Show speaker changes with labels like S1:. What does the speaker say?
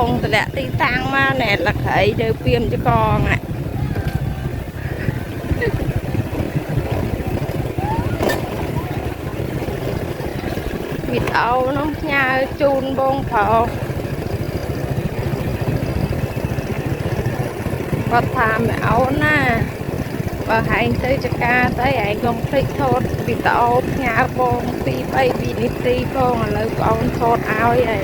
S1: bông từ đã tí tăng mà nè là khởi đều piêm cho con ạ vịt ấu nó nhà chun bông phò có tham ấu nè và hành tới cho ca tới anh không thích thốt vịt ấu nhà bông pi bay vịt tí bông là lời con thốt áo vậy